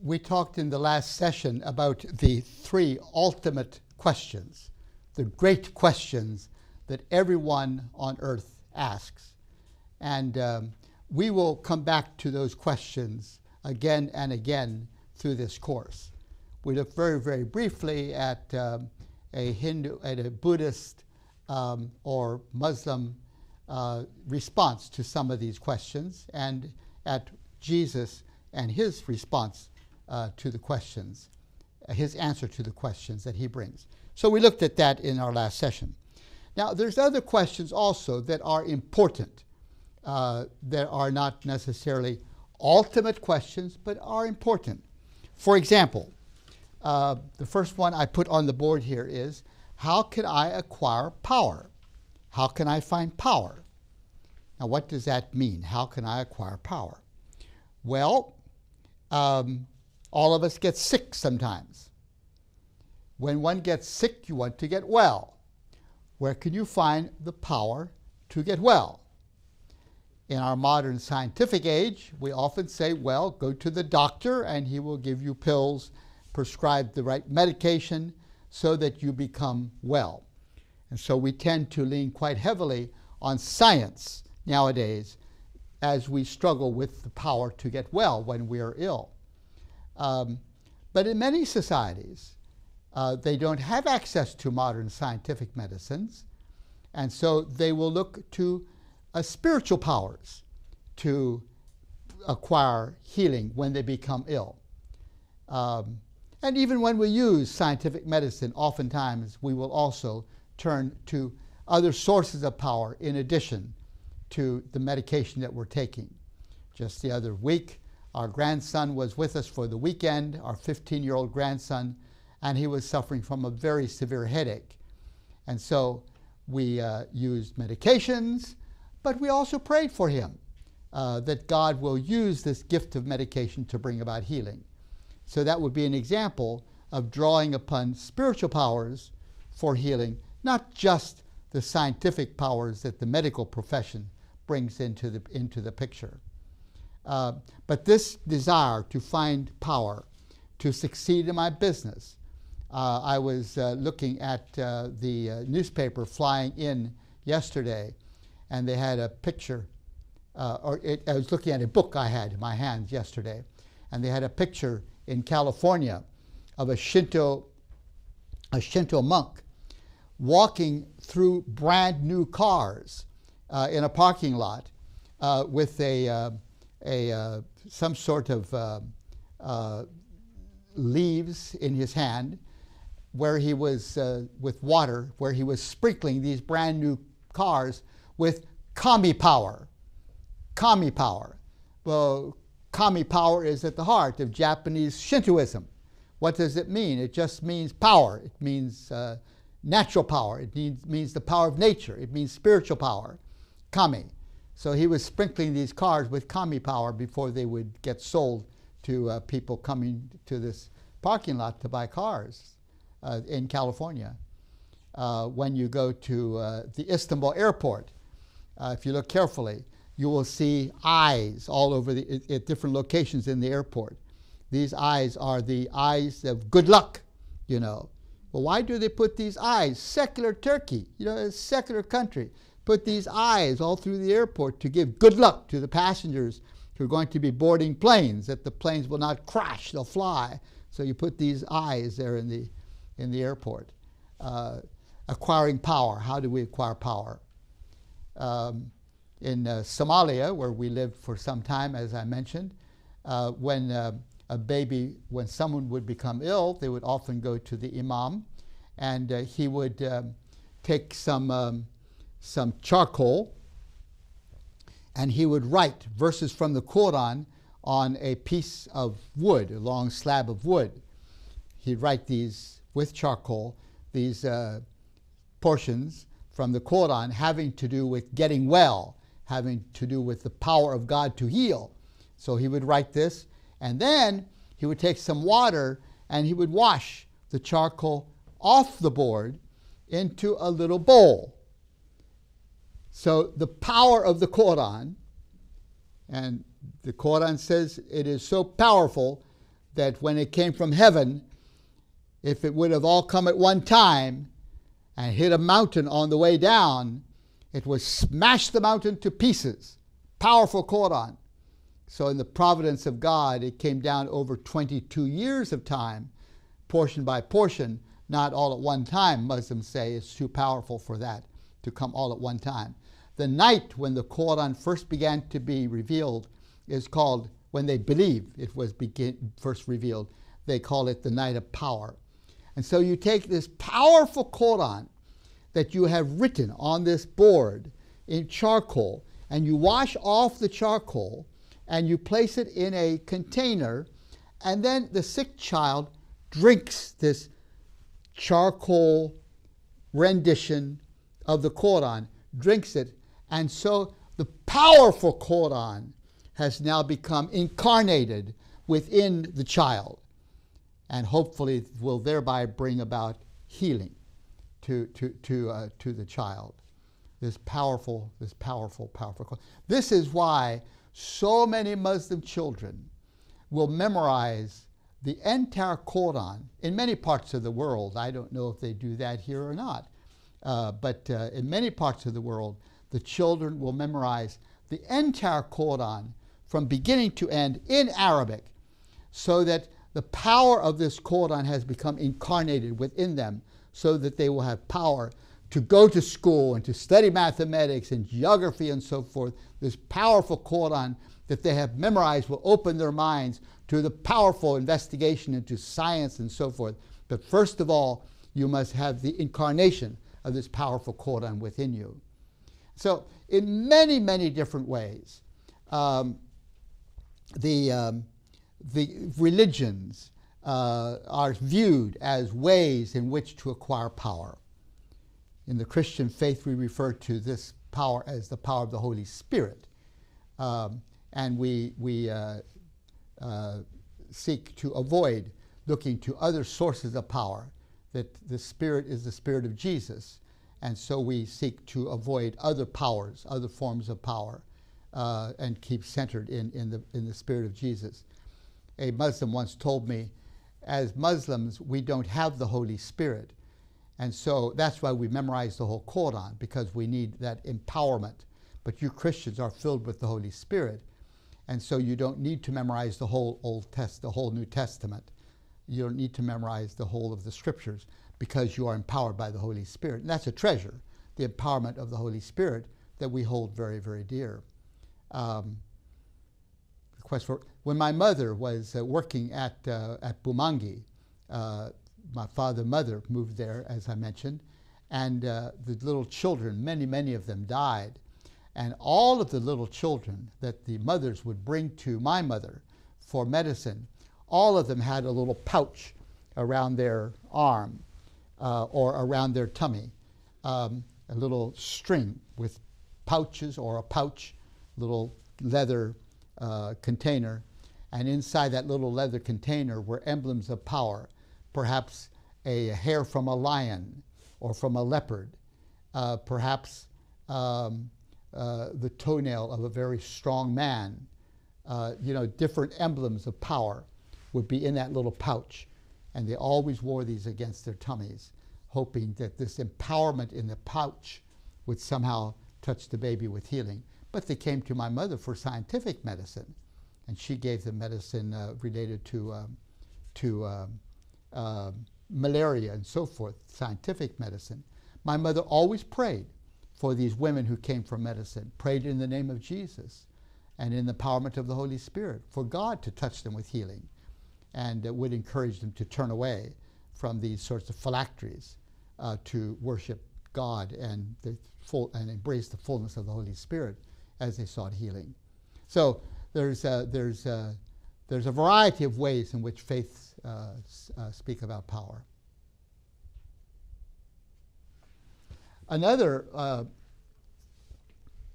We talked in the last session about the three ultimate questions, the great questions that everyone on earth asks. And we will come back to those questions again and again through this course. We look very, very briefly at a Buddhist or Muslim response to some of these questions, and at Jesus and his response to the questions, his answer to the questions that he brings. So we looked at that in our last session. Now, there's other questions also that are important, that are not necessarily ultimate questions, but are important. For example, the first one I put on the board here is, how can I acquire power? How can I find power? Now, what does that mean? How can I acquire power? Well, all of us get sick sometimes. When one gets sick, you want to get well. Where can you find the power to get well? In our modern scientific age, we often say, well, go to the doctor and he will give you pills, prescribe the right medication so that you become well. And so we tend to lean quite heavily on science nowadays as we struggle with the power to get well when we are ill. But in many societies, they don't have access to modern scientific medicines, and so they will look to spiritual powers to acquire healing when they become ill. And even when we use scientific medicine, oftentimes we will also turn to other sources of power in addition to the medication that we're taking. Just the other week, our grandson was with us for the weekend, our 15-year-old grandson, and he was suffering from a very severe headache. And so we used medications, but we also prayed for him that God will use this gift of medication to bring about healing. So that would be an example of drawing upon spiritual powers for healing, not just the scientific powers that the medical profession brings into the picture. But this desire to find power, to succeed in my business. I was looking at the newspaper flying in yesterday, and they had a picture, I was looking at a book I had in my hands yesterday, and they had a picture in California of a Shinto monk walking through brand new cars in a parking lot with some sort of leaves in his hand, where he was with water, where he was sprinkling these brand new cars with kami power. Kami power. Well, kami power is at the heart of Japanese Shintoism. What does it mean? It just means power. It means natural power. It means the power of nature. It means spiritual power. Kami. So he was sprinkling these cars with kami power before they would get sold to people coming to this parking lot to buy cars in California. When you go to the Istanbul airport, if you look carefully, you will see eyes all over at different locations in the airport. These eyes are the eyes of good luck, you know. Well, why do they put these eyes? Secular Turkey, you know, a secular country, put these eyes all through the airport to give good luck to the passengers who are going to be boarding planes, that the planes will not crash, they'll fly. So you put these eyes there in the airport. Acquiring power. How do we acquire power? In Somalia, where we lived for some time, as I mentioned, when someone would become ill, they would often go to the imam, and he would take some charcoal, and he would write verses from the Quran on a piece of wood, a long slab of wood. He'd write these with charcoal, these portions from the Quran having to do with getting well, having to do with the power of God to heal. So he would write this, and then he would take some water and he would wash the charcoal off the board into a little bowl. So the power of the Quran, and the Quran says it is so powerful that when it came from heaven, if it would have all come at one time and hit a mountain on the way down, it would smash the mountain to pieces. Powerful cordon. So in the providence of God, it came down over 22 years of time, portion by portion, not all at one time. Muslims say it's too powerful for that to come all at one time. The night when the Quran first began to be revealed is called, when they believe it was first revealed, they call it the night of power. And so you take this powerful Quran that you have written on this board in charcoal, and you wash off the charcoal, and you place it in a container, and then the sick child drinks this charcoal rendition of the Quran, drinks it, and so the powerful Quran has now become incarnated within the child, and hopefully will thereby bring about healing to the child. This powerful Quran. This is why so many Muslim children will memorize the entire Quran in many parts of the world. I don't know if they do that here or not, but in many parts of the world, the children will memorize the entire Quran from beginning to end in Arabic, so that the power of this Quran has become incarnated within them, so that they will have power to go to school and to study mathematics and geography and so forth. This powerful Quran that they have memorized will open their minds to the powerful investigation into science and so forth. But first of all, you must have the incarnation of this powerful Quran within you. So in many, many different ways, the religions are viewed as ways in which to acquire power. In the Christian faith, we refer to this power as the power of the Holy Spirit. And we seek to avoid looking to other sources of power, that the Spirit is the Spirit of Jesus. And so we seek to avoid other powers, other forms of power, and keep centered in the Spirit of Jesus. A Muslim once told me, as Muslims, we don't have the Holy Spirit. And so that's why we memorize the whole Quran, because we need that empowerment. But you Christians are filled with the Holy Spirit. And so you don't need to memorize the whole the whole New Testament. You don't need to memorize the whole of the Scriptures, because you are empowered by the Holy Spirit. And that's a treasure, the empowerment of the Holy Spirit, that we hold very, very dear. When my mother was working at Bumangi, my father and mother moved there, as I mentioned, and the little children, many of them died. And all of the little children that the mothers would bring to my mother for medicine, all of them had a little pouch around their arm or around their tummy, a little string with pouches, or a pouch, little leather container. And inside that little leather container were emblems of power, perhaps a hair from a lion or from a leopard, perhaps the toenail of a very strong man. Different emblems of power would be in that little pouch. And they always wore these against their tummies, hoping that this empowerment in the pouch would somehow touch the baby with healing. But they came to my mother for scientific medicine, and she gave them medicine related to malaria and so forth, scientific medicine. My mother always prayed for these women who came for medicine, prayed in the name of Jesus and in the empowerment of the Holy Spirit for God to touch them with healing, and would encourage them to turn away from these sorts of phylacteries to worship God and embrace the fullness of the Holy Spirit as they sought healing. So there's a variety of ways in which faiths speak about power. Another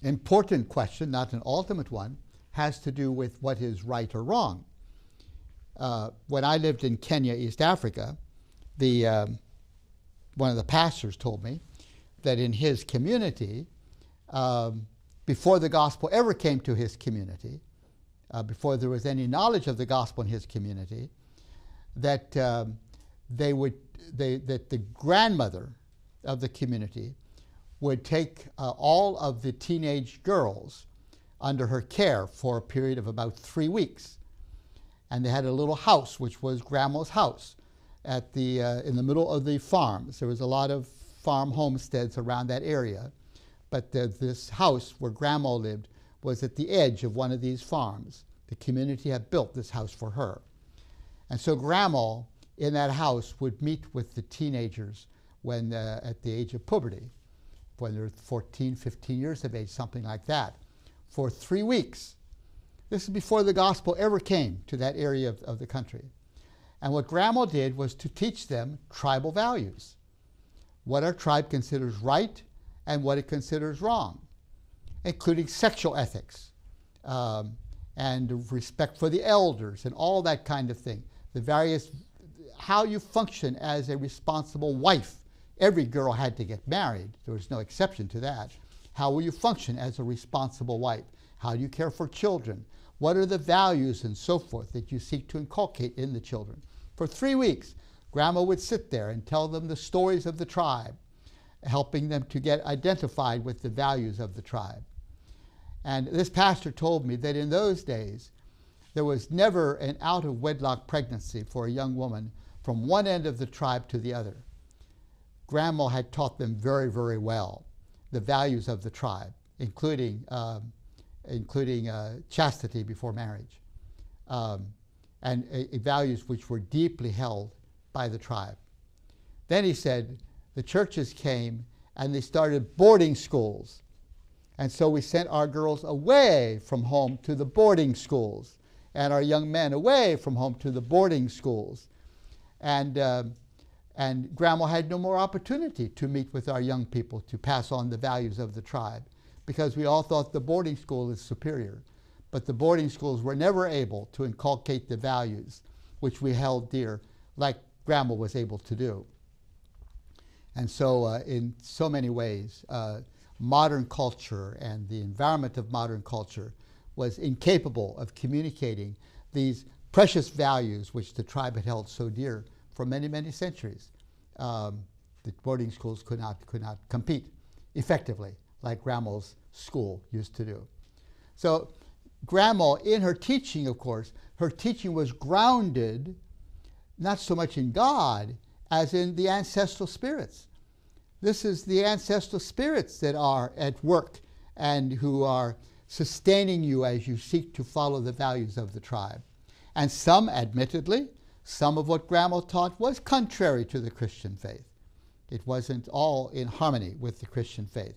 important question, not an ultimate one, has to do with what is right or wrong. When I lived in Kenya, East Africa, one of the pastors told me that in his community, before the gospel ever came to his community, before there was any knowledge of the gospel in his community, that that the grandmother of the community would take all of the teenage girls under her care for a period of about 3 weeks. And they had a little house, which was Grandma's house, at in the middle of the farms. There was a lot of farm homesteads around that area, but this house where Grandma lived was at the edge of one of these farms. The community had built this house for her. And so Grandma, in that house, would meet with the teenagers when at the age of puberty, when they're 14, 15 years of age, something like that, for 3 weeks. This is before the gospel ever came to that area of the country. And what Grandma did was to teach them tribal values, what our tribe considers right and what it considers wrong, including sexual ethics and respect for the elders and all that kind of thing. The various, how you function as a responsible wife. Every girl had to get married. There was no exception to that. How will you function as a responsible wife? How do you care for children? What are the values and so forth that you seek to inculcate in the children? For 3 weeks, Grandma would sit there and tell them the stories of the tribe, helping them to get identified with the values of the tribe. And this pastor told me that in those days, there was never an out-of-wedlock pregnancy for a young woman from one end of the tribe to the other. Grandma had taught them very, very well the values of the tribe, including chastity before marriage, and values which were deeply held by the tribe. Then he said the churches came and they started boarding schools. And so we sent our girls away from home to the boarding schools and our young men away from home to the boarding schools. And Grandma had no more opportunity to meet with our young people to pass on the values of the tribe because we all thought the boarding school is superior. But the boarding schools were never able to inculcate the values which we held dear like Grandma was able to do. And so in so many ways, modern culture and the environment of modern culture was incapable of communicating these precious values which the tribe had held so dear for many, many centuries. The boarding schools could not compete effectively like Grandma's school used to do. So Grandma, in her teaching, of course, her teaching was grounded not so much in God as in the ancestral spirits. This is the ancestral spirits that are at work and who are sustaining you as you seek to follow the values of the tribe. And some, admittedly, some of what Grandma taught was contrary to the Christian faith. It wasn't all in harmony with the Christian faith.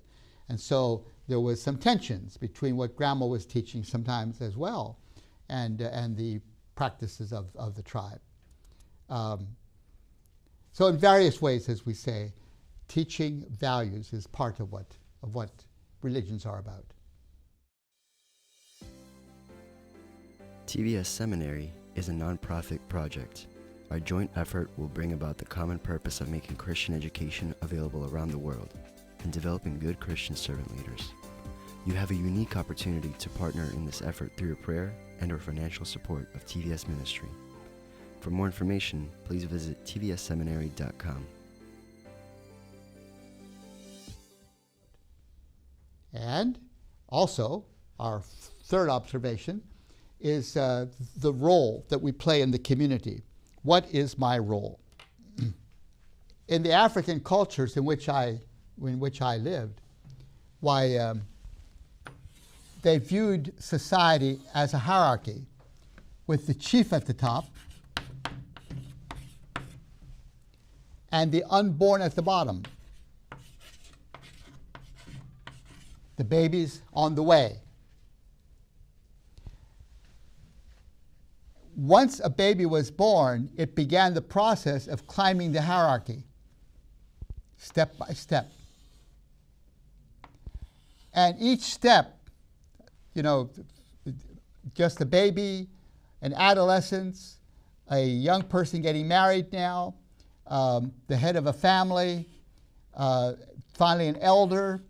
And so there was some tensions between what Grandma was teaching sometimes as well and the practices of the tribe. So in various ways, as we say, teaching values is part of what religions are about. TVS Seminary is a nonprofit project. Our joint effort will bring about the common purpose of making Christian education available around the world and developing good Christian servant leaders. You have a unique opportunity to partner in this effort through your prayer and/or financial support of TVS Ministry. For more information, please visit tvsseminary.com. And also, our third observation is the role that we play in the community. What is my role? In the African cultures in which I lived, why they viewed society as a hierarchy with the chief at the top and the unborn at the bottom. The baby's on the way. Once a baby was born, it began the process of climbing the hierarchy, step by step. And each step, just a baby, an adolescence, a young person getting married now, the head of a family, finally an elder,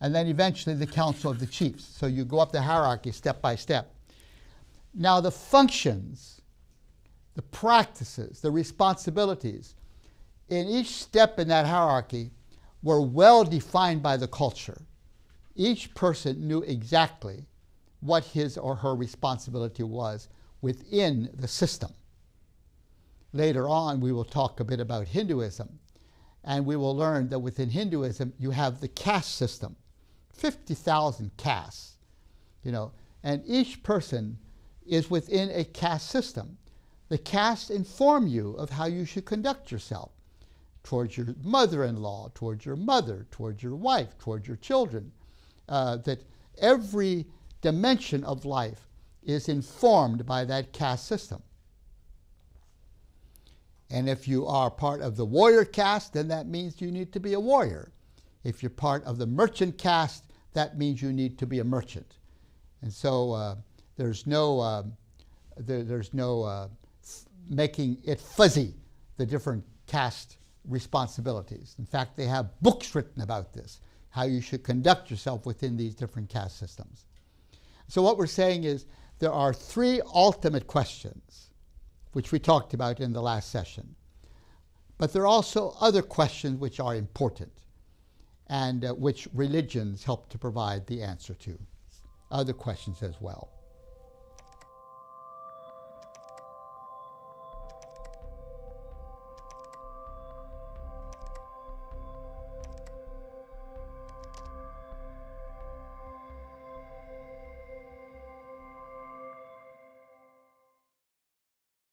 and then eventually the council of the chiefs. So you go up the hierarchy step by step. Now the functions the practices, the responsibilities in each step in that hierarchy were well defined by the culture. Each person knew exactly what his or her responsibility was within the system. Later on, we will talk a bit about Hinduism, and we will learn that within Hinduism, you have the caste system, 50,000 castes, and each person is within a caste system. The castes inform you of how you should conduct yourself towards your mother-in-law, towards your mother, towards your wife, towards your children, that every dimension of life is informed by that caste system. And if you are part of the warrior caste, then that means you need to be a warrior. If you're part of the merchant caste, that means you need to be a merchant. And so there's no making it fuzzy, the different caste responsibilities. In fact, they have books written about this, how you should conduct yourself within these different caste systems. So what we're saying is there are three ultimate questions, which we talked about in the last session. But there are also other questions which are important and which religions help to provide the answer to, other questions as well.